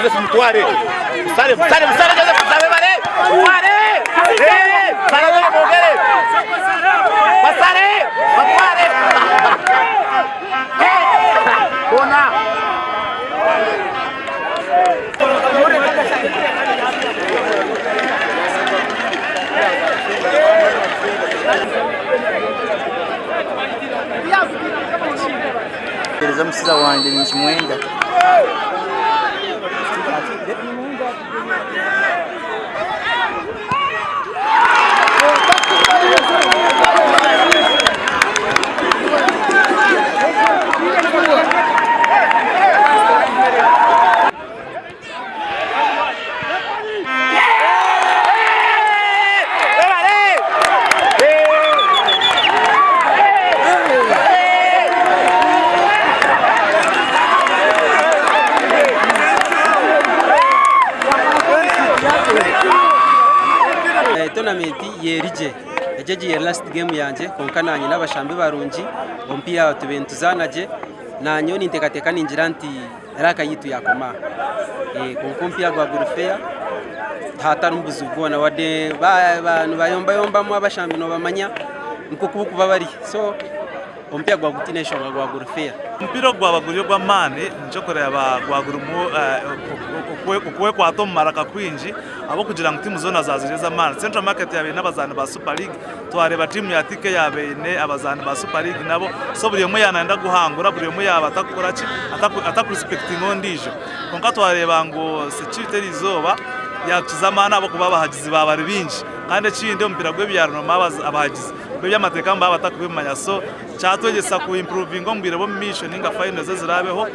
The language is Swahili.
Joseph Mutware. Musare Joseph Musare bare. Mutware. Sare Mogere. Musare. Mutware. Bona. Pereza musiza wanje ni Kimwenda. Tournament yerije ejeje last game yanje konkananye n'abashambe barungi ompira tubentuzanaje nanyo nintekateka ninjira nti raka yitu yakoma konkompira gwa Gurufeya hatarumbuza ubwona wade bantu bayomba mu abashambe no bamanya nko kuba bari so ompira gwa gutinesha gwa Gurufeya mpira gwa baguriyo gwa mane njokore abagwagurumu ukwe kwa Tom Maraka kwinji abo kugira ngo timu zona zazireza mane Central Market yabe n'abazana ba Super League twareba timu ya Tike yabene abazana ba Super League nabo so buri umwe yananda guhangura buri umwe yaba atakora ki atakurespecting ondijo konka twareba ngo security rizoba yakizamana abo kuba bahagizi babari binji kandi kindi umupira gwe byarano mabaza abahagizi bwe byamateka mba batakubimanya so cyatwegesa ku improving ngo mbire bo mission nga final zirabeho